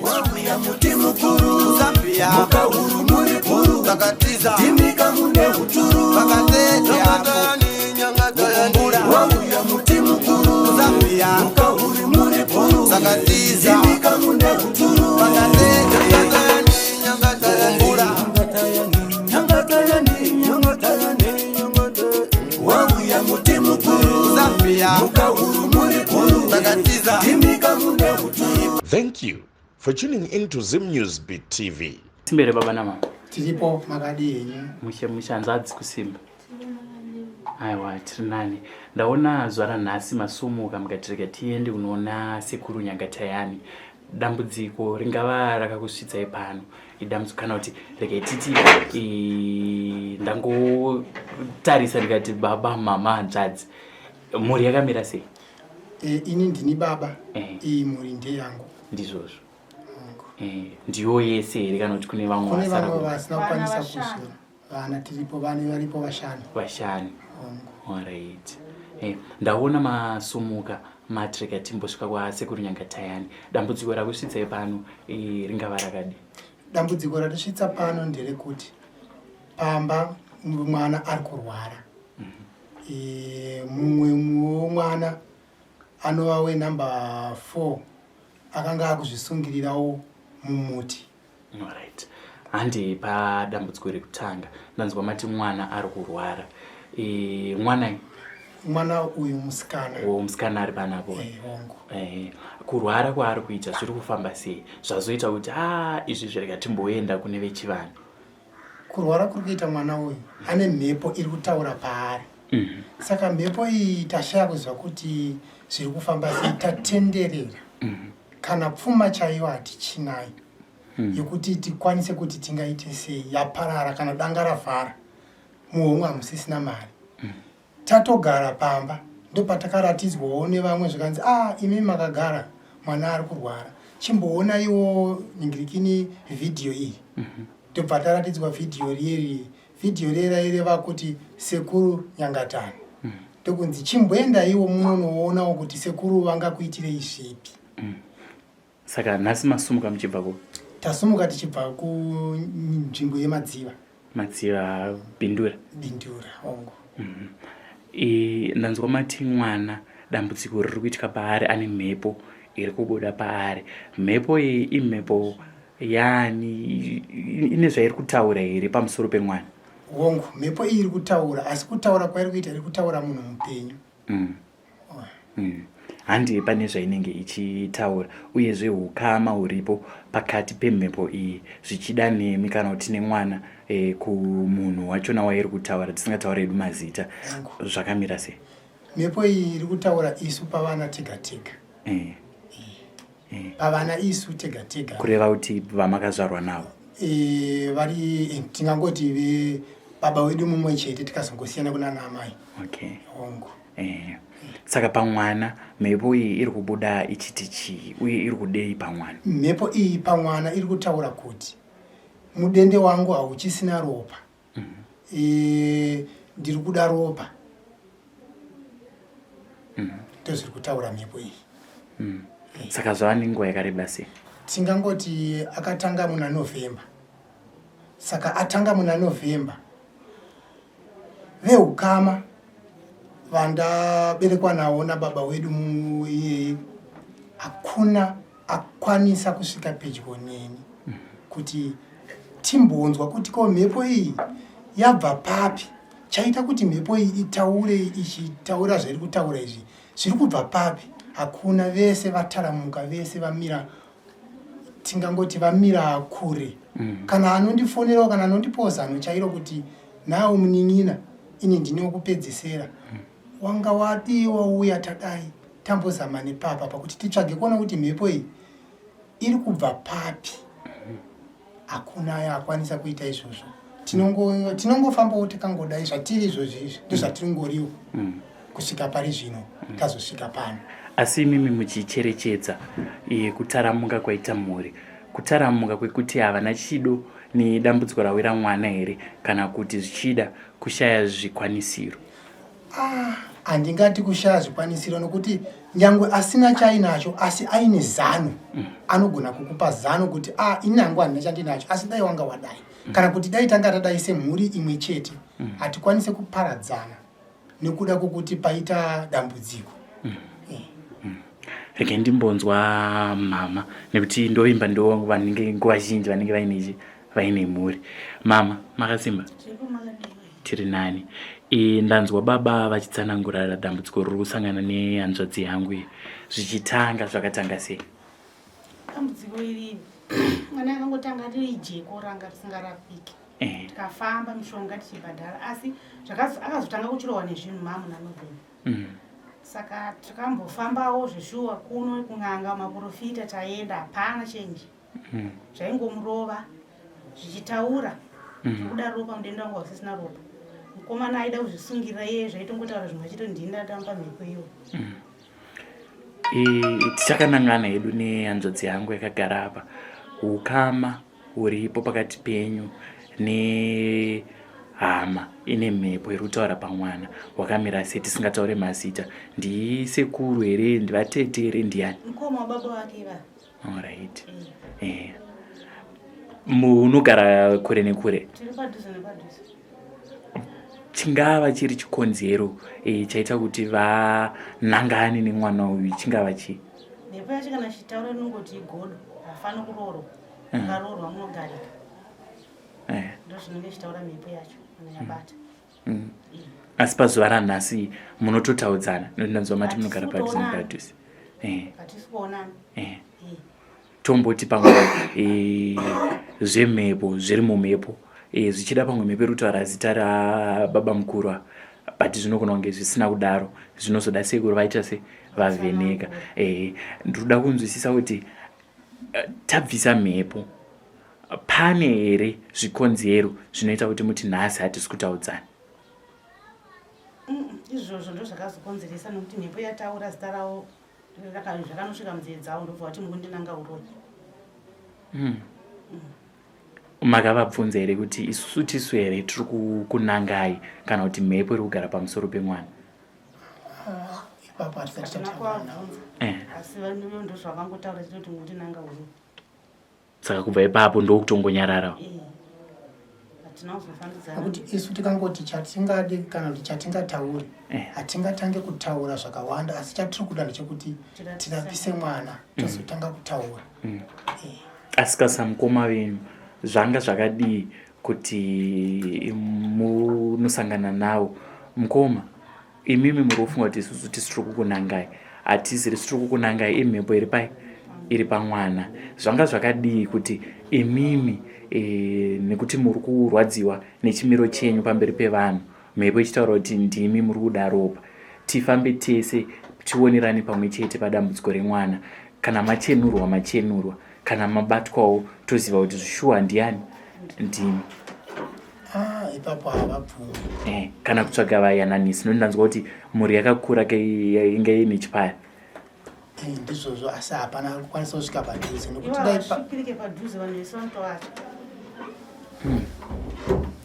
wauya muti mukuru Zambia mukahuru muri puru takatiza timika mune huturu pakatete hapo nyangatoyani wauya muti mukuru Zambia mukahuru muri puru takatiza timika mune huturu pakatete nyangatoyani wauya muti mukuru Zambia mukahuru muri puru takatiza timika mune huturu. Thank you for tuning in to Zim News Beat TV. Simbere baba na mama. Tilipo makadi yenyu. Mushanzadzi kusimba. Aiwa tiri nani. Ndaona zwara nhasi masumuka mukatireka tiende unoona sekuru Nyangatayani. Dambudziko ringava rakakusvitsai pano. Idambudziko kana kuti regai titi ndangotarisa ndikati baba mama hanzvadzi. Mhuri yakamira sei? Ini ndini baba. Iyi mhuri ndeyangu. Ndizvozvo. Ndiyo yese here kana kuti kune vamwe vasara kune vamwe vasina kukwanisa kuzvira vana tiripo vane varipo vashanu. Alright. Ndaona masumuka matreka timbosvika kwasekuru Nyangatayani. Dambudziko rakusvitsai pano ringava rakadi? Dambudziko ratisvitsa pano nderekuti pamba mwana ari kurwara. Mumwe mwana anova wenumber 4 akanga akuzvisungirirawo mumuti. Alright. Handi padambudziko rekutanga ndanzwa mati mwana ari kurwara. Mwana uyu musikana. Musikana ari panapo. Kurwara kwaari kuita zviri kufamba sei? Zvazoita kuti izvi zvireka timboenda kune vechivanhu. Kurwara kuri kuita mwana uyu ane mhepo iri kutaura paari. Saka mhepo iyi tashaya kuzwa kuti zviri kufamba sei, tatenderera. Kana pfuma chaiyo hatichinayo yokuti tikwanise kuti tingaite sei, yaparara kana danga ravhara muhomwe hamusisina mari. Tatogara pamba ndopatakaratidzwawo nevamwe zvikanzi imi makagara mwana ari kurwara, chimboona iwo ningirikini vhidhiyo iyi. Ndobva taratidzwa vhidhiyo riyeri. Vhidhiyo rereva kuti sekuru Nyangatani. Ndokunzi chimboenda iwo munonoonawo kuti sekuru vangakuitirei zvipi. Saka nhasi masumuka muchibvako? Tasumuka tichibva kunzvimbo yemadziva. Madziva Bindura ongo. Ndanzwa mati mwana dambudziko riri kuitika paari ane mhepo iri kubuda paari. Mhepo iyi imhepo yani ine zvairi kutaura here pamusoro pemwana? Hongu, mhepo iyi iri kutaura, asi kutaura kwairi kuita iri kutaura munhu mupenyu. Handi pane zvainenge ichitaura uyezve ukama huripo pakati pemhepo iyi zvichida nemi kana kuti nemwana kumunhu wachona wairi kutaura tisingataura edu mazita zvakamira sei? Mhepo iyi iri kutaura isu pavana tega tega. Pavana isu tega tega. Kureva kuti vamakazvarwa navo? Vari tingangoti baba wedu mumwe chete tikazongosiyana kuna namai. Hongu. Saka pamwana mhepo iyi iri kubuda ichiti chii uye iri kudei pamwana? Mhepo iyi pamwana iri kutaura kuti mudende wangu hauchisina ropa. Ndiri kuda ropa. Ndozviri kutaura mhepo iyi. Saka zvava nenguva yakareba sei? Tingangoti akatanga muna November. Saka atanga muna November. Veukama vandaberekwa nawo nababa wedu iyeye hakuna akwanisa kusvika pedyo neni kuti timbonzwa kuti ko mhepo iyi yabva papi, chaita kuti mhepo iyi itaure ichitaura zviri kutaura izvi zviri kubva papi. Hakuna, vese vataramuka, vese vamira, tingangoti vamira kure. Kana anondifonerawo kana anondipoza anochairo kuti nawo munin'ina ini ndine wokupedzisira. Wanga wadiwa uya tadai tambozama nepapa pakuti titsvage kuona kuti mhepo iyi iri kubva papi. Hakuna akwanisa kuita izvozvo. Tinongofambawo tikangodai zvatiri izvozvi ndozvatiringoriwo kusvika pari zvino tazosvika pano. Asi imimi muchicherechedza kutaramuka kwaita mhuri, kutaramuka kwekuti havana chido nedambudziko rawira mwana here kana kuti zvichida kushaya zvikwanisiro? handingati kushaya zvikwanisiro nokuti nyangwe asina chainacho asi aine zano anogona kukupa zano kuti inyangu handina chandinacho asi dai wanga wadai kana kuti dai tanga tadai semhuri imwe chete hatikwanise kuparadzana nekuda kwokuti paita dambudziko. Rege ndimbonzwa mama nekuti ndoimba ndo vanenge nguva zhinji vanenge vaine mhuri. Mama makasimba tiri nani. Ndanzwa baba vachitsanangura dambudziko riri kusangana nehanzvadzi yangu zvichitanga zvakatanga sei? Dambudziko iri mwana akangotanga riri jeko ranga risingarapiki. Tikafamba mishonga tichibhadhara asi akazotanga kuchirohwa nezvinhu mamu nanovheni. Saka tikambofambawo zveshuwa kuno kun'anga maprofita taenda hapana chenji. Zvaingomurova zvichitaura zvokuda ropa mudenda wangu wasisina ropa. Mukomana aida kuzvisungira iye zvaitongotaura zvimwe achito ndinda tamba mhepo iyo. Tichakanangana hedu nehanzvadzi yangu yakagara apa. Ukama huripo pakati penyu nehama ine mhepo iri kutaura pamwana wakamira sei tisingataure mazita. Ndisekuru here, ndivatete here, ndiani? Mukoma wababa wake iva. Alright. Munogara kure nekure? Tiri padhuze nepadhuze. Chingava chiri chikonzero chaita kuti vanangane nemwana uyu chingava chi? Mhepo yacho kana chitaura inongoti igodo hafana kuroorwa. Ukaroorwa munogarika. Ndo zvinenge chitaura mhepo yacho anayabata. Asi pazuva ranhasi munototaudzana ndanzwa mati munogara padhuze nepadhuze. Hatisi kuonana. Tomboti pamwe zvemhepo zviri mumhepo zvichida pamwe mhepo iri kutaura zita rababa mukuru but zvinogona kunge zvisina kudaro zvinozoda sekuru vaita se vavheneka. Ndinoda kunzwisisa kuti tabvisa mhepo pane here zvikonzero zvinoita kuti muti nhasi hatisi kutaudzana? Izvozvo ndo zvakazokonzeresa nokuti mhepo yataura zita ravo zvakanosvika munzeve dzavo ndobva vati mukundinanga urori. Makavabvunza here kuti isusu tisu here tiri kunangai kana kuti mhepo iri kugara pamusoro pemwana? Ipapo hatina kuabvunza asi vanivo ndo zvavangotaura chitoti mukundinanga urori. Saka kubva ipapo ndokutongonyararawo? Hatina kuzofambidzana. Nokuti isu tikangoti chatingade kana kuti chatingataure hatingatange kutaura zvakawanda asi chatiri kuda ndechekuti tirapise mwana tozotanga kutaura. Asi kasamukoma venyu zvanga zvakadii kuti munosangana nawo? Mukoma imimi muri kufunga kuti isusu tisiri kukunangai? Hatiziri tiri kukunangai, imhepo iri pai iri pamwana. Zvanga zvakadii kuti imimi nekuti muri kurwadziwa nechimiro chenyu pamberi pevanhu mhepo ichitaura kuti ndimi muri kuda ropa, tifambe tese tionerane pamwe chete padambudziko remwana. Kana machenurwa kana mabatwawo toziva kuti shuwa ndiani? Ndimi. Ipapo havabvumi. Kana kutsvaga vayananisi nondanzwa kuti mhuri yakakura inge ine chipaya. Ndizvozvo asi hapana kukwanisa kusvika padhuze Ivo havasvikirike padhuze vanhu vese vanotovata.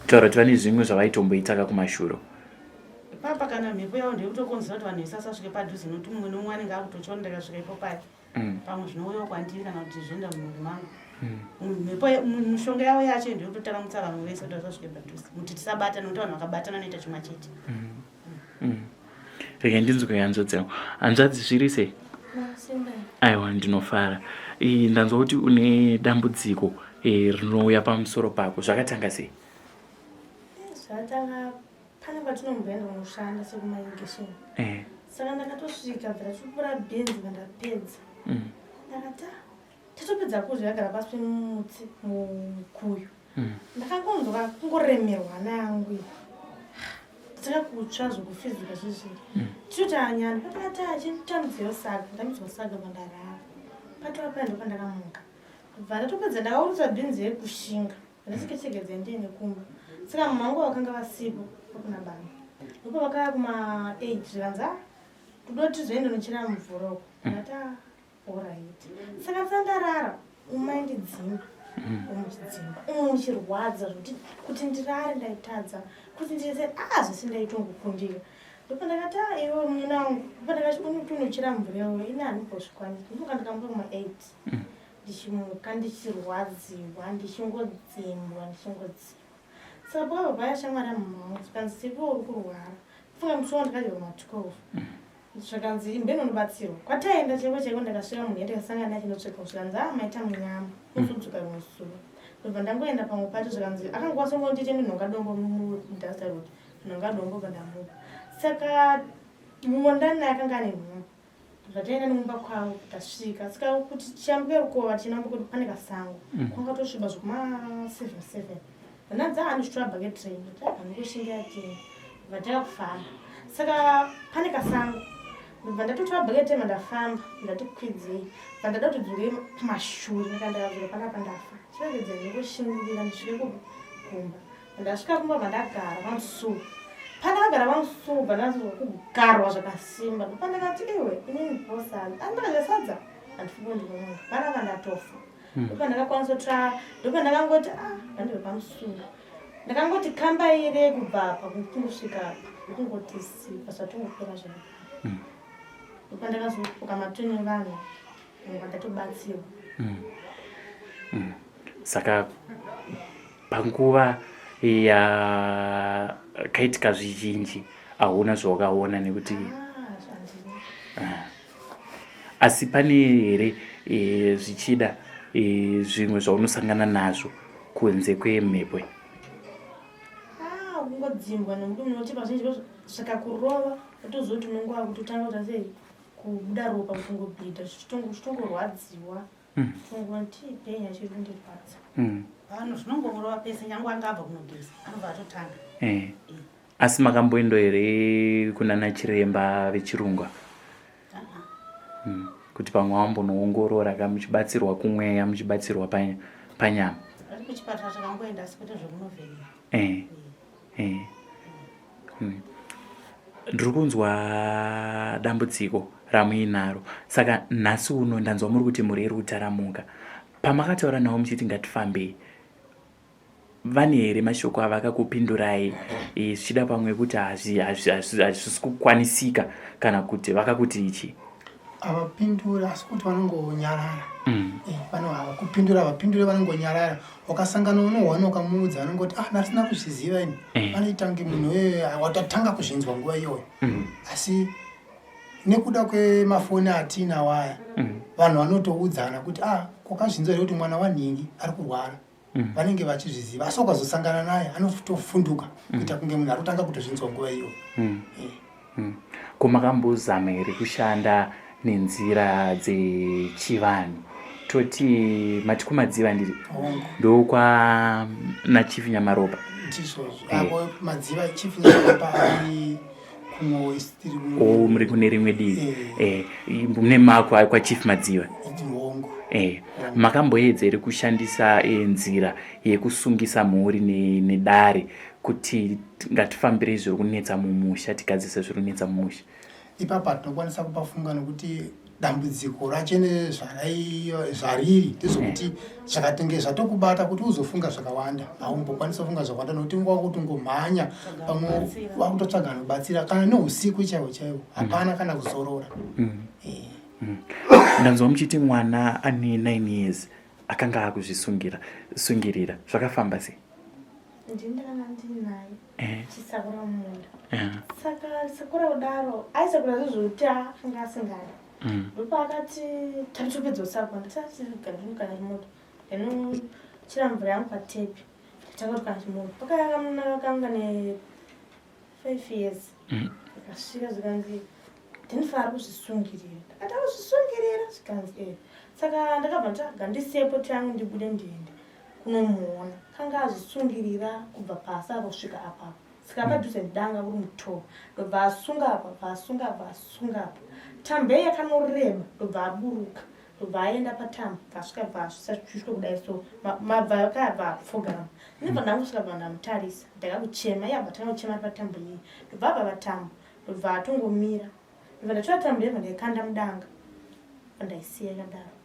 Taura kuti vane zvimwe zvavaitomboitaka kumashuro. Papa kana mhepo yavo ndekutokonzera kuti vanhu vese vasasvike padhuze nokuti mumwe nomumwe anenge akutochiona ndakasvika ipo paya. Pamwe zvinouyawo kwandiri kana kuti zvienda mumhuri mangu. Mhepo mishonga yavo yacho ndekutotaramutsa vanhu vese kuti vasasvike padhuze kuti tisabata nokuti vanhu vakabatana noita chimwe chete. Rege ndinzwe hanzvadzi yangu. Hanzvadzi zviri sei? Aiwa ndinofara. Ndanzwa kuti une dambudziko rinouya pamusoro pako. Zvakatanga sei? Zvakatanga pane patinomboenda kunoshanda sekumairrigation. Saka ndakatosvika bvira chikupura bhenzi vandapedza. Ndakati tatopedza kuzviyagara pasi pemutsi mukuyu. Ndakangonzwa kungoremerwa nayangu iyi. Ndakataka kutsva zvokufizika zvizviri. Tichoti anyani patakati achitambudziro saga ndambidzwa saga pandarara. Patova paya ndopandakamuka. Kubva ndatopedza ndakaurutsa bhenzi yekushinga. Ndasiketegedza ndiende kumba. Saka mamangu vakanga vasipo kuna baba. Ndipo vakaya kuma-8 zvikanza kudoti zvoenda nochera mvuroko. Ndati alright. Saka sandarara umaindidzimba. Umuchidzimba. Muchirwadza kuti ndirare ndaitadza. Kuti ndise zvese ndaitongokundika. ndopa ndakati iwe munyana wangu ndopa ndakati unochera mvura yawo ine handimbozvikwanisa ndoka ndikambuka kuma8 ndichimuka ndichirwadziwa ndichingodzimwa saka baba yashamwara mumamwe zvikanzi sipo uri kurwara funga musi wandakadyiwa ma12 zvikanzi imbenonobatsirwa kwataenda cheko ndakasvika munhu yandikasangana naye chinotsveka zvikanzi maita munyama uzodzoka rimwe zuva ndobva ndangoenda pamwe pacho zvikanzi akangwasongonditi ndinhongadombo mudhasta road nhongadombo pandamuka saka mumwe ndani naye akanga ane nhumba zvataenda nemumba kwavo tasvika saka kuti chiyambuke rukova chinambo kuti pane kasango kwanga tosviba zvokuma7 vanadza handisvitora bucket train handikoshinga yatini vatakakufamba saka pane kasango ndobva ndatotora bucket train ndafamba ndati kwidzei bva ndada kuti dzure kumashure ndakandakadzura panapa ndafa chiregedza ndingoshingirira ndisvike kugumba ndasvika kumba vandagara pamusuo pandakagara pamusuo bvanazozwa kugarwa zvakasimba ndopandakati iwe inini bhosani andakazasadza handifungo ndinomunhu panapa ndatofa ndopa ndakakwanisa kutora ndopa ndakangoti handive pamusuo ndakangoti kambaire kubva apa kungosvika apa ndokungoti sipa zvatongopera zvaa ndopa ndakazopuka matoni evanhu ngwa ndatobatsirwa saka panguva yakaitika zvizhinji hauna zvawakaona nekuti asi pane here zvichida zvimwe zvaunosangana nazvo kunze kwemhepo kungodzimbwa nemudumu noti pazhinji zvikakurova utozoti unongoa kuti utanga kuita sei kubuda ropa kutongobhidha zvichitongorwadziwa tongoti penya chiri kundirwadza vanhu zvinongorova pese nyange angabva kunogeza anobva atotanga asi makamboendo here kunana chiremba vechirungwa kuti pamwe wambonoongorora ka muchibatsirwa kumweya muchibatsirwa panyama ari kuchipatara chakangoenda asi kuti zvekunovherera ndiri kunzwa dambudziko ramuinaro saka nhasi uno ndanzwa muri kuti muri rutaramuka pamakataura navo muchiti ngatifambei vane here mashoko avakakupindurai zvichida pamwe kuti hazvisi kukwanisika kana kuti vakakuti ichi havapindura asi kuti vanongonyarara havakupindura vapindure vanongonyarara wakasangana unohwana ukamuudza vanongoti ndasina kuzviziva ini vanoitange munhu watatanga kuzvinzwa nguva iyoyo asi nekuda kwemafoni atinawo aya vanhu vanotoudzana kuti kwakazvinzwa here kuti mwana wanhingi ari kurwara vanenge vachizviziva asi ukazosangana naye anotofunduka kuita kunge munhu ari kutanga kutozvinzwa nguva iyoyo komakambozama here kushanda nenzira dzechivanhu toti matikumadziva ndiri ndokwana chief Nyamaropa ndizvozvo madziva chief Nyamaropa ari muri kune rimwe divi mune mako kwachief Madziva makamboedza here kushandisa nzira yekusungisa mhuri nedare kuti ngatifambire zviri kunetsa mumusha tigadzise zviri kunetsa mumusha ipapa tinokwanisa kupafunga nokuti dambudziko rachene zvariri ndezvokuti zvakatenge zvatokubata kuti uzofunga zvakawanda haumbokwanisa kufunga zvakawanda nokuti nguva kuti ungomhanya pamwe wakutotsvaga nobatsira kana neusiku chaiwo hapana kana kuzorora ndanzwa muchiti mwana ane 9 years akanga akuzvisungirira zvakafamba sei ndindakanga ndinaye chisakura munda saka sakura kudaro aisakura zvezvekuti akanga asingadi ndopa akati tatopedza usakwa ndatatigandinukana chimoto ndinochira mvura yangu patepi tatakotokana chimoto pakakanga ne5 years akasvika zvikanzi ndinofara kuzvisungirira ndakati kuzvisungirira zvikanzi saka ndakabva ndaga ndisepo tangu ndibude ndiende kunomuona kanga azvisungirira kubva pasi apa kusvika apapo saka padhuze ndanga uri mutoo ndobva asunga apa asunga apa tambe yakanoreba ndobva aburuka ndobva aenda patambo vasvika vasviswe kudai so mabva akabva apfugama ndibva ndangosvika bva ndamutarisa ndakakuchema yabva tanga kuchema patambo iyi ndobva apa patambo ndobva atongomira ndobva ndatora tambo yebva ndaikanda mudanga ndaisiya yakadaro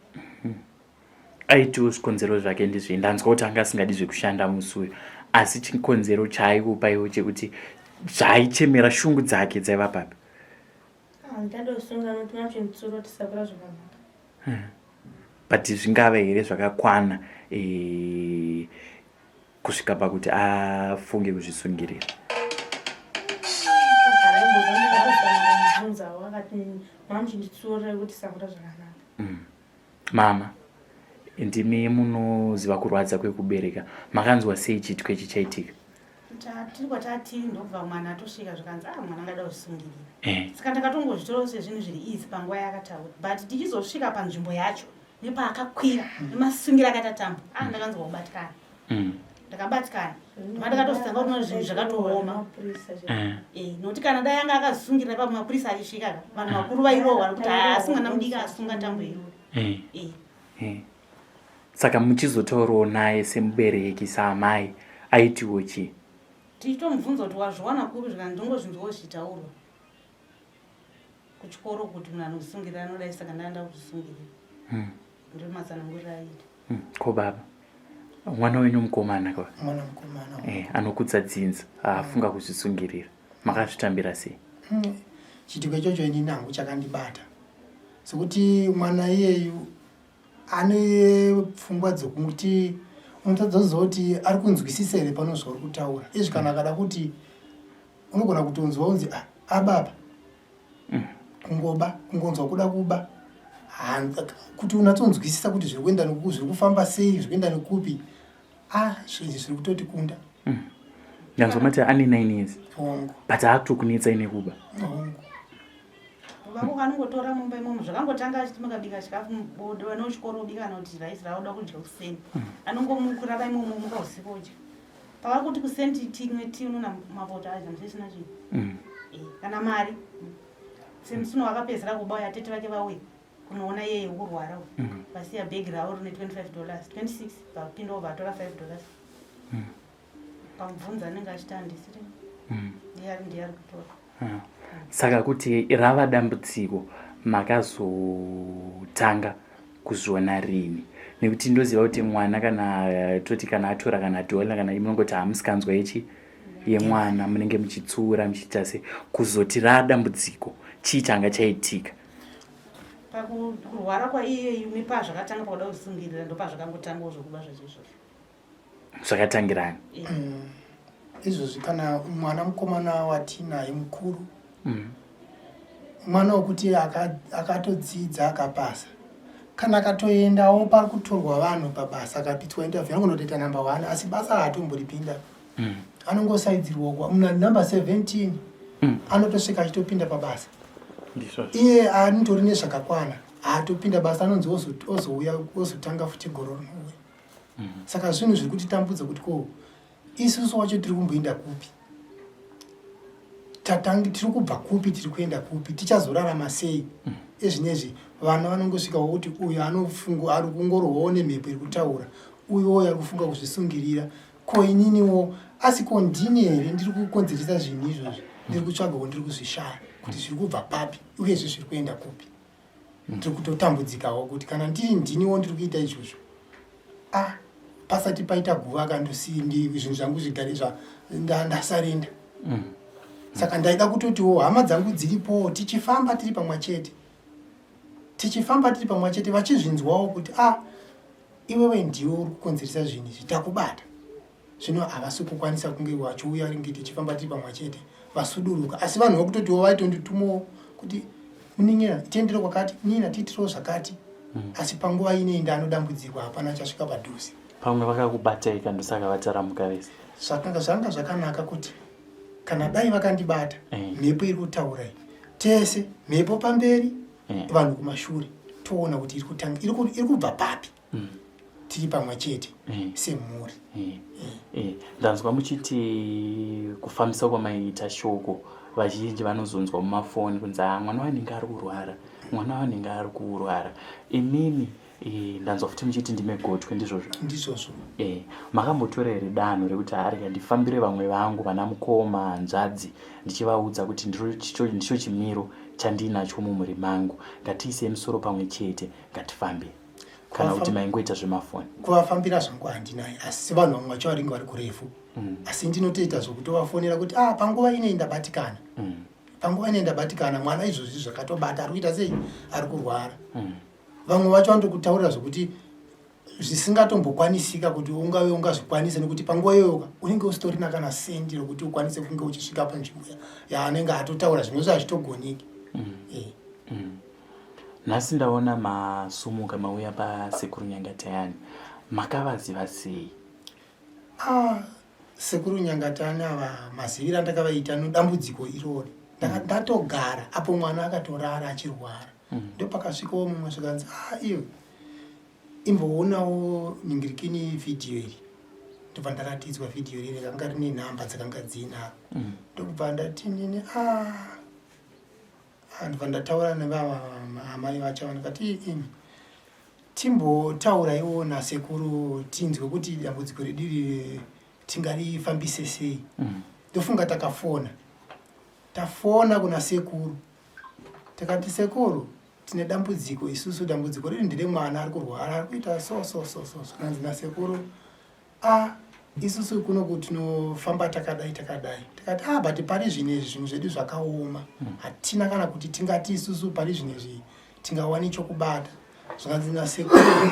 aitiwo zvikonzero zvake ndizve ndanzwa kuti anga asingadi zvekushanda musi uyu asi chikonzero chaaikupa iwo chekuti zvaichemera shungu dzake dzaiva papi? Ndatosunga nokuti mapinditsuro tisakura zvakanaka. But zvingava here zvakakwana kusvika pakuti afunge kuzvisungirira? Mama, ndimi munoziva kurwadza kwekubereka. Makanzwa sei chitwechi chaitika? Tiri kwatati ndobva mwana atosvika zvakanzi mwana angada kusungirira. Saka ndakatongozvitora sezvinhu zviri easy panguva yakataura. But tichizosvika panzvimbo yacho nepaakakwira nemasungira akatatamba ndakanzwa kubatikana. Ndakabatikana. Mandakatosanga kuti zvinhu zvakatooma. Nokuti kana dai anga akazisungirira ipapo mapurisa achisvika vanhu vakuru vairohwa kuti asi mwana mudiki asunga tambo iyoyo. Saka muchizotaurawo naye semubereki saamai aitiwo chii? Tichitomubvunza kuti wazviwana kupi zvikanzi ndongozvinzwawo zvichitaurwa kuchikoro kuti munhu anokusungirira anodai saka ndaenda kuzvisungirira. Ndiri matsanangurira aita. Ko baba, mwana wenyu mukomana kwa? Mwana mukomana. Anokudza dzinza afunga kuzvisungirira. Makazvitambira sei? Chitiko ichocho inini hangu chakandibata. Sekuti mwana iyeyu ane pfungwa dzokuti unotadzoza kuti ari kunzwisisa here pano zvauri kutaura. Izvi kana akada kuti unogona kutonzwa unzi ababa kungonzwa kuda kuba kuti unatonzwisisa kuti zviri kuenda nekuku, zviri kufamba sei, zviri kuenda nekupi. Zvinhu zviri kutoti kunda. Ndanzomati ane 9 years. Hongu. But akutokunetsa nekuba. Hongu. Vangu kanongotora mumba imomo zvakangotanga achiti mukabika chikafu mubodo vane uchikoro ubikana kuti raisi rauda kudya kuseni. Anongomukura vaimomo muka usiku udya. Pavakuti kuseni timwe tinona mapoto acho msisina chinhu. Kana mari. Semusino wakapedzera kubaya tete vake vauye kunoona yeye ukurwara. Vasiya bhegi ravo rine $25, 26 vapinda vatora $5. Pamubvunza anenge achitandisire. Ndiyari kutora. Saka kuti rava dambudziko makazotanga kuzviona rini? Nekuti ndoziva kuti mwana kana toti kana atora kana dola kana munongoti hamusikanzwa ichi yemwana munenge muchitsura muchiita sei, kuzoti radambudziko chii changa chaitika? Pakurwara kwaiyeyu nepazvakatanga pakuda kuzvisungirira ndopazvakangotangawo zvokuba zvachizvozvo. Zvakatangirani? Izvozvi kana mwana mukomana watinaye mukuru, mwana wekuti akatodzidza akapasa, kana akatoendawo pakutorwa vanhu pabasa akapitwa interview anongotoita number 1 asi basa haatomboripinda. Anongosaidzirwa number 17 anotosvika achitopinda pabasa. Iye anotori nezvakakwana haatopinda basa, anonzi ozouya ozotanga futi goro rinouya. Saka zvinhu zviri kutitambudza kuti ko isusu wacho tiri kumboenda kupi, tiri kubva kupi, tiri kuenda kupi, tichazorarama sei? Ezvinezvi vana vanongosvikawo kuti uyu anofunga ari kungorohwawo nemhepo iri kutaura, uyu ari kufunga kuzvisungirira. Ko ininiwo asi ko ndini here ndiri kukonzeresa zvinhu izvozvi? Ndiri kutsvagawo ndiri kuzvishaya kuti zviri kubva papi uyezve zviri kuenda kupi. Ndiri kutotambudzikawo kuti kana ndiri ndiniwo ndiri kuita izvozvo, pasati paita guva akandosindi zvinhu zvangu zvigare ndasarenda. Saka ndaida kutotiwo hama dzangu dziripo tichifamba tiri pamwe chete vachizvinzwawo kuti iwewe ndiwe uri kukonzeresa zvinhu izvi, takubata. Zvino havasi kukwanisa kunge vachiuya ringe tichifamba tiri pamwe chete vasuduruka, asi vanhu vakutotiwo vaitonditumawo kuti munin'ina tiendere kwakati, nina tiitirawo zvakati. Asi panguva ineyi ndanodambudzirwa hapana chasvika padhuze. Pamwe vakakubatai kandosaka vataramuka vese. Zvanga zvakanaka kuti kana dai vakandibata mhepo iri kutaura iyi tese, mhepo pamberi vanhu kumashure, toona kuti iri kubva papi, tiri pamwe chete semhuri. Ndanzwa muchiti kufambisa kwamaita shoko vazhinji vanozonzwa mumafoni kunzi mwana wanenge ari kurwara, mwana wanenge ari kurwara. Imini ndanzwa futi muchiti ndime gotwe ndizvozvo? Ndizvozvo. Makambotora here danho rekuti harika ndifambire vamwe vangu vana mukoma, hanzvadzi, ndichivaudza kuti ndicho chimiro chandinacho mumhuri mangu, ngatiise musoro pamwe chete, ngatifambe? kana kuti maingoita zvemafoni? Kuvafambira zvangu handinaye, asi vanhu vamwe vacho varinge vari kurefu. Asi ndinotoita zvokutovafonera kuti panguva ine ndabatikana. Panguva ine ndabatikana mwana izvozvi zvakatobata ari kuita sei ari kurwara. Vamwe vacho vanotokutaurira zvokuti zvisingatombokwanisika kuti ungave ungazvikwanise nekuti panguva iyoyo unenge usitorina kana sendi rokuti ukwanise kunge uchisvika panzvimbo yaanenge atotaura zvimwe zvazvitogoniki. Nhasi ndaona masumuka mauya pasekuru Nyangatayani, makavaziva sei? Sekuru Nyangatayani ava mazivira ndakavaita nodambudziko irori. Ndatogara apo mwana akatorara achirwara. Ndopakasvikawo mumwe zvikanzi iwe imboonawo ningirikini vhidhiyo iri. Ndobva ndaratidzwa vhidhiyo iri rakanga rine nhamba dzakanga dzinaro. Ndobva ndati nini ndobva ndataura nevamai vacho ndikati timbotauraiwo nasekuru tinzwe kuti dambudziko redu iri tingarifambise sei. Ndofunga tafona kuna sekuru. Takati sekuru tine dambudziko isusu, dambudziko riri ndire mwana ari kurwara ari kuita so. Zvikanzi nasekuru isusu kuno tinofamba takadai. Takati bati pari zvinezvi zvinhu zvedu zvakaoma. Hatina kana kuti tingati isusu pari zvinezvi tingawani chokubata. Zvikanzi nasekuru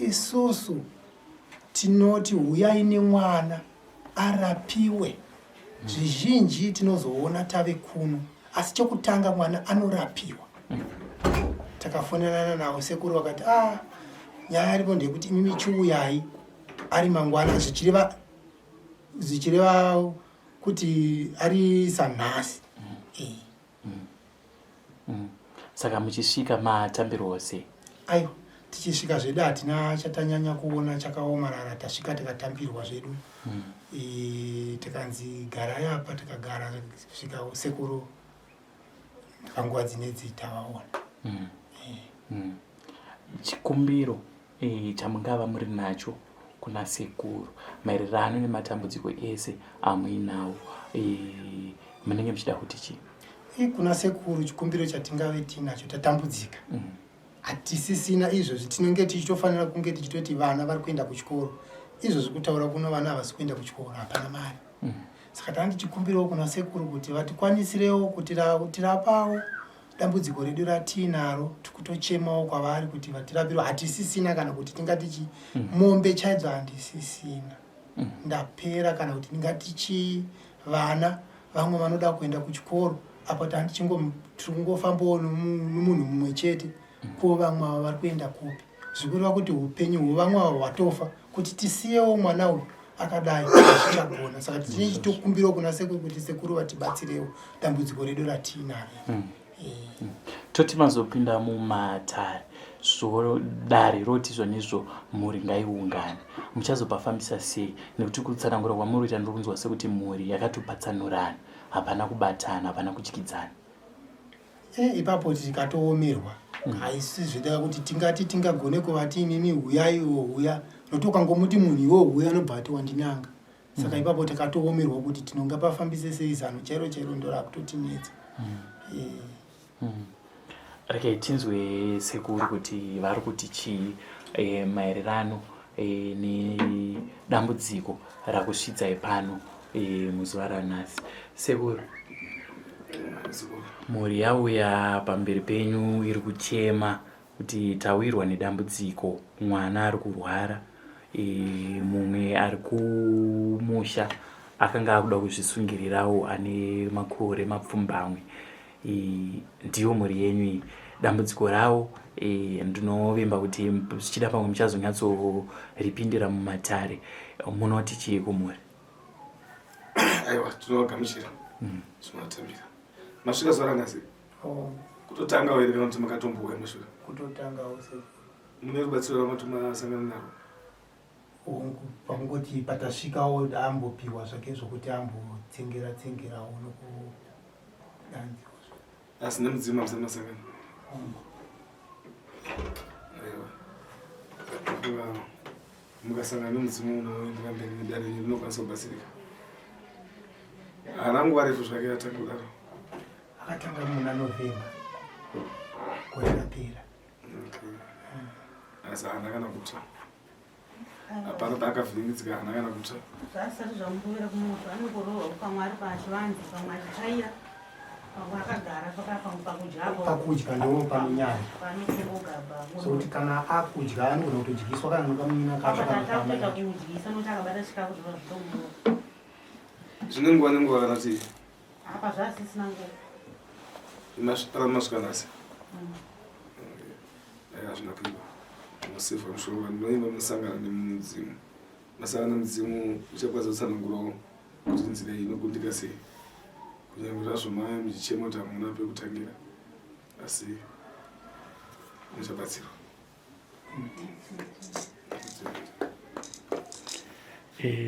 isusu tinoti huyai nemwana arapiwe. Zvizhinji tinozoona tave kuno, asi chokutanga mwana anorapiwa. Takafonerana nawo sekuru vakati nyaya yaripo ndeyekuti imimi chiuyai ari mangwana zvichireva kuti ari sanhasi. Saka muchisvika matambirwa sei? Aiwa, tichisvika zvedu hatina chatanyanya kuona chakaomarara, tasvika tikatambirwa zvedu. Tikanzi garai apa, tikagara kusvika sekuru panguva dzinedzi tavaona. Chikumbiro chamungava muri nacho kuna sekuru maererano nematambudziko ese amuinawo, munenge muchida kuti chii? Kuna sekuru chikumbiro chatingave tinacho tatambudzika. Hatisisina izvozvi tinenge tichitofanira kunge tichitoti vana vari kuenda kuchikoro. Izvozvi kutaura kuno vana havasi kuenda kuchikoro, hapana mari. Saka tandi chikumbirawo kuna sekuru kuti vatikwanisirewo kutirapawo dambudziko redu ratinaro, tikutochemawo kwavari kuti vatirapirewo. Hatisisina kana kuti tingati mombe chaidzo handisisina. Ndapera kana kuti tingati vana vamwe vanoda kuenda kuchikoro apo tingofambawo nomunhu mumwe chete ko vamwe vari kuenda kupi. Zvikureva kuti upenyu hwevamwe avo hwatofa, kuti tisiyewo mwana uyu akadai zvichagona. Saka tichitokumbirawo kuna sekuru kuti sekuru vatibatsirewo dambudziko redu ratinaro. Toti mazopinda mumatare dare roti zvonizvo mhuri ngaiungane, muchazopafambisa sei? Nekuti kutsanangura kwamuri kuita ndokunzwa sekuti mhuri yakatopatsanurana, hapana kubatana, hapana kutyidzana. Ipapo tikatoomerwa haisi zvedaka kuti tingati tingagone kuvati imimi huyai iwo huya, nokuti ukangomuti munhu iwo huya anobva ati wandinanga. Saka ipapo takatoomerwa kuti tinonga pafambise sei zano chairo ndorakutotinetsa. Rekai tinzwe sekuru kuti vari kuti chii maererano nedambudziko rakusvidzai pano muzuva ranhasi. Sekuru, mhuri yauya pamberi penyu iri kuchema kuti tawirwa nedambudziko, mwana ari kurwara, mumwe ari kumusha akanga akuda kuzvisungirirawo ane makore mapfumbamwe. Ndiyo mhuri yenyu iyi, dambudziko ravo ndinovimba kuti zvichida pamwe muchazonyatsoripindira mumatare. Munoti chii kumhuri? Aiwa, tinovagamuchira zvinotambira. Masvika zuva ranhasi kutotanga here kana kuti makatombouya masvika? Kutotangawo sekuru. Mune rubatsiro rwamatomasangana narwo? Pangoti patasvikawo ambopiwa zvake zvokuti ambotsengerawo nokudanzirwa. Asi nemudzimai musamasangana? Aiwa, mukasangana nemudzimai unoendera mberi nedare renyu rinokwanisa kubatsirika. Haana nguva refu zvake atanga kudaro? Akatanga muna November gore rapera. asi haana kana kutsva hapana paakavhiringidzika haana kana kutsva zvasati zvamubovera kumoto anongorohwa pamwe ari pachivanze pamwe achitsvaira pamwe akagara pakudya ndo panonyanya panogaba sokuti kana akudya anogona kutodyiswa kana nokamunyina kaapatakutoita kuudyisa nokuti akabata chikafu zvazvitomuroa zvine nguva nenguva kana kuti apa zvasisina nguva masvika nhasi hazvina kuiva musevha mushonga ndinoimba munosangana nemudzimu masangana nemudzimu uchakwanisa kutsanangurawo kuti nzira iyi inokundika sei kunyange zvazvo maya muchichema kuti hamuna pekutangira asi muchabatsirwa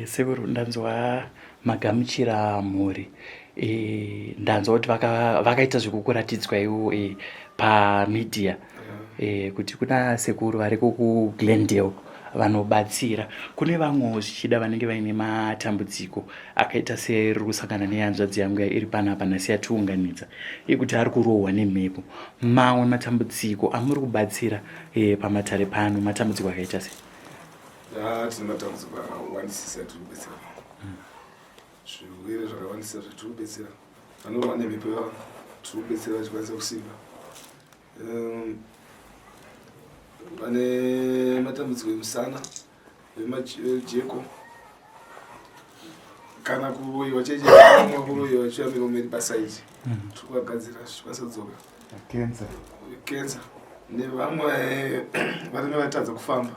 sekuru ndanzwa magamuchira mhuri ndanzwa kuti vakaita zvekukuratidzwa iwo pamedia kuti kuna sekuru vari kuGlendale vanobatsira. Kune vamwewo zvichida vanenge vaine matambudziko akaita seriri kusangana nehanzvadzi yangu iri panapa nhasi yatiunganidza ekuti ari kurohwa nemhepo. Mamwe matambudziko amuri kubatsira pamatare pano matambudziko akaita sei? Tine matambudziko akawandisisa tiri kubetsera zvirwere zvakawandisa zvatiri kubetsera vanorwa nemhepo yavo tiri kubetsera vachikwanisa kusimba. Vane matambudziko emusana vemajeko kana kuroyiwa chaichaamwa kuroyiwa chiambira umeri pasaiti tiri kuvagadzira zvichikwanisa kudzoka kensa nevamwe vanenge vatadza kufamba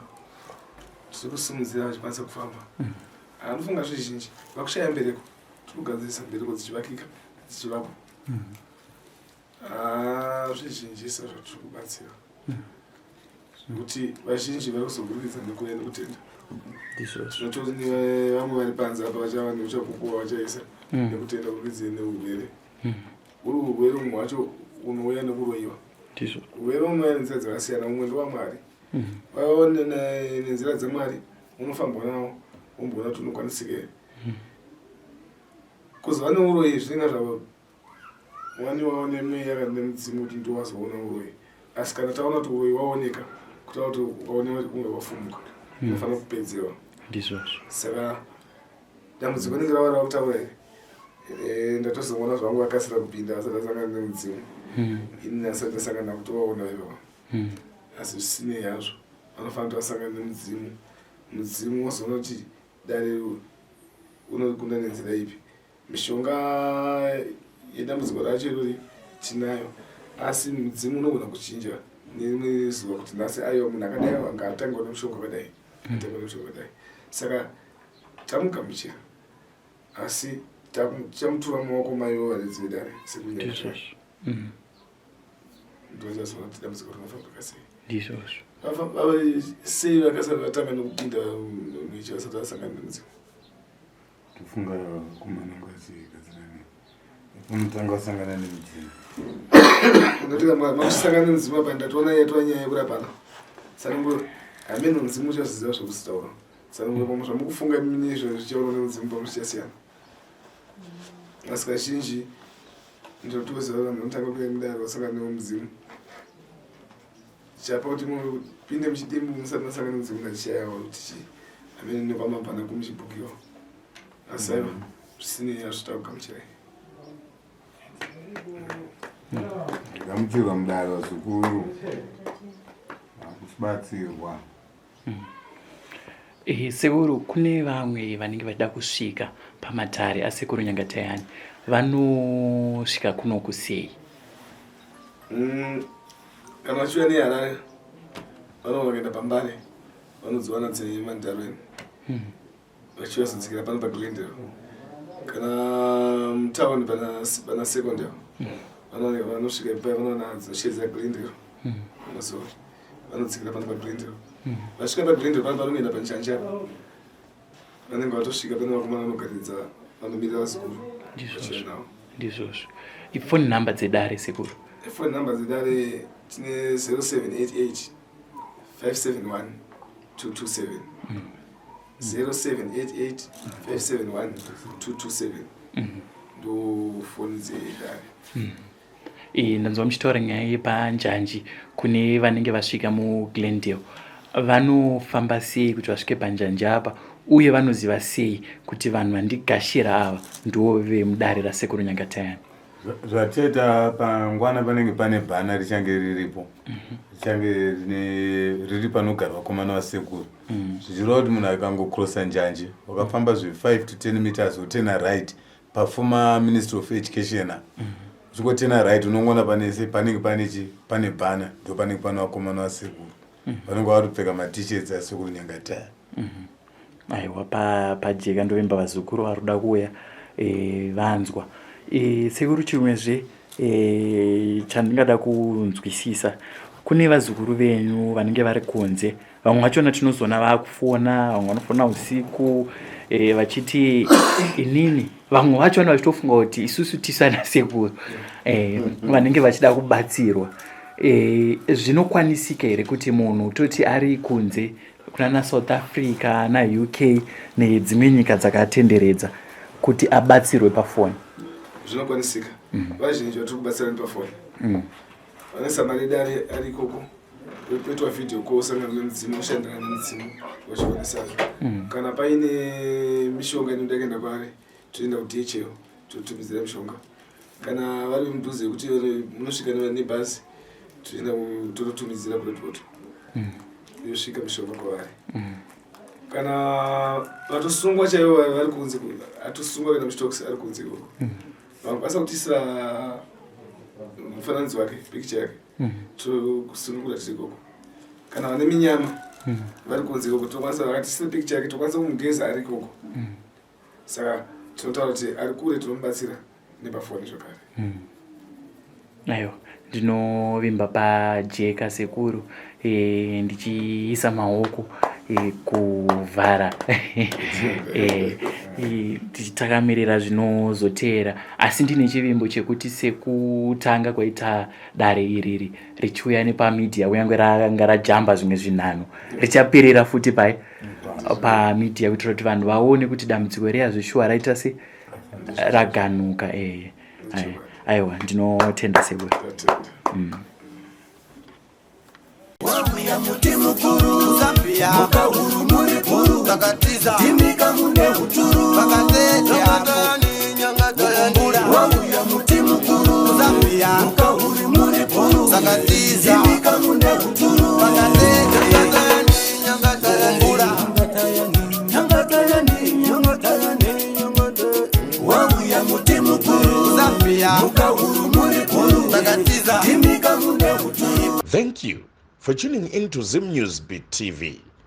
tiri kusimudzira vachikwanisa kufamba. Anofunga zvizhinji vakushaya mbereko tiri kugadzirisa mbereko dzichivakika dzichivakwa zvizhinji sa zvatiri kubatsira kuti vazhinji vari kuzoburikidza nekuuya nekutenda. Zvinotori nevamwe vari panze apa vachava neuchapupuwa vachaisa nekutenda kurikidze neurwere uri urwere umwe wacho unouya nekuroyiwa. Urwere unouya nenzira dzakasiyana, umwe ndowamwari vaone nenzira dzamwari unofambwa nawo umbona kuti unokwanisika here kuzova neuroyi zvinenge zvavo wani waone mweya yakati nemudzimu kuti ndowazoona uroyi. Asi kana taona kuti uroyi waoneka kutaura kuti waone umwe wafumuka unofanira kupedzewa. Saka dambudziko rinenge rava rava kutaura here ndatozoona zvangu vakasira kupinda asati asangana nemudzimu ini asati asangana kuti waona ivava asi zvisinei hazvo vanofanira kuti vasangana nemudzimu. Mudzimu wazoona kuti dare unokunda nenzira ipi. Mishonga yedambudziko racho irori tinayo asi mudzimu unogona kuchinja nerimwe zuva kuti nhasi aiwa munhu akadai anga atangwa nemushonga wakadai atangwa nemushonga wakadai. Saka tamugamuchira asi tichamutura mumaoko maivo varedzi vedare sekunyaya ndochazoona kuti dambudziko rinofamba sei sei vakasara vatanga nekupinda mwichi vasati vasangana nemudzimu. Tufunga kumanangazi kadzirani unotanga wasangana nemudzimu unotika makusangana nemudzimu apa ndatoona yatova nyaya yekurapana sanongo hamene mudzimu uchaziziva zvekusitaura sanongo pamwe zvamukufunga mine izvo zvichaona nemudzimu pamwe zvichasiyana. Asi kazhinji ndotoziva vanhu vanotanga kuya mudare wasangana nemudzimu chapa kuti mupinde muchidimbu musati masangana nemudzimu nachishayawo kuti hamene nekwamabhana kumuchibukiwa asi aiva zvisinei azvita kugamuchirai. gamuchirwa mudaro zvikuru akuchibatsirwa. Sekuru kune vamwe vanenge vachida kusvika pamatare asekuru Nyangatayani vanosvika kunoku sei? Kana vachiuya neHarare vanobva vakaenda paMbare vanodziwana dzemandarweni vachiuya zodzikira pano paGlendale. Kana mutaundi pana Secondary vanosvika ipai vanoona dzoshedza Glendale vanodzikira pano paGlendale. Vasvika paGlendale pano vanoenda panjanja vanenge vatosvika pane vakomana vanogaridza vanomirira vazukuru vachiuya navo. Ndizvozvo. Ifoni nhamba dzedare sekuru? Ifoni nhamba dzedare tine 0788 571 227 0788 571 227 ndo foni dzedare. Ndanzwa muchitaura nyaya yepanjanji kune vanenge vasvika muGlendale vanofamba sei kuti vasvike panjanja apa uye vanoziva sei kuti vanhu vandigashira ava ndo vemudare rasekuru Nyangatayani? Zvateta pangwana panenge pane bhana richange riripo, richange riri panogara vakomana vasekuru. Zvichireva kuti munhu akangokrosa njanje wakafamba 5 to 10 meters wotena right pafuma Ministry of Education, uchingotena right unongona panenge pane bhana, ndo panenge pane vakomana vasekuru vanenge vatopfeka matisheti asekuru Nyangatayani. Aiwa, pajeka ndovemba vazukuru varuda kuuya vanzwa. Sekuru chimwezve chandingada kunzwisisa, kune vazukuru venyu vanenge vari kunze, vamwe vachona tinozona vakufona, vamwe vanofona usiku vachiti inini, vamwe vachona vachitofunga kuti isusu tisu ana sekuru vanenge vachida kubatsirwa. Zvinokwanisika here kuti munhu toti ari kunze kuna South Africa na UK nedzimwe nyika dzakatenderedza kuti abatsirwe pafoni? Zvinokwanisika. Vazhinji vari kubatsirana pafoni. Vane samaredi ari ikoko, petwa video call usangana nemudzimu, ushandana nemudzimu vachionesana. Kana paine mishonga inoda kuenda kwaari, toenda kuDHL totumidzira mishonga. Kana vari mudhuze kuti munosvika nebhazi, toenda totumidzira Bradford yosvika mishonga kwavari. Kana vatosungwa chaivo vari kunze, atosungwa kana muchitokisi ari kunze ikoko, vakwanisa kutisa mufananidzo wake, picture yake, tokusunungura tiri ikoko. Kana vane minyama vari kunze ikoko, tokwanisa vakatisira picture yake, tokwanisa kumugeza ari ikoko. Saka tinotaura kuti ari kure tinomubatsira nepafoni zvakare. Aiwa, ndinovimba pajeka sekuru ndichiisa maoko kuvhara tichitakamirira zvinozoteera, asi ndine chivimbo chekuti sekutanga kwaita dare iriri richiuya nepamidhia uyange ranga rajamba zvimwe zvinhanho, richaperera futi pamidhia kuitira kuti vanhu vaone kuti dambudziko reyazvishuwa raita se raganuka. Aiwa, ndinotenda sekuru. Wabuya muti mukuru Zambia mukahuru muri puru takatiza timika mune huturu pakatete Nyangatayani. Wabuya muti mukuru Zambia mukahuru muri puru takatiza timika mune huturu pakatete Nyangatayani. Wabuya muti mukuru Zambia mukahuru muri puru takatiza timika mune huturu. Thank you for tuning in to Zim News Beat TV.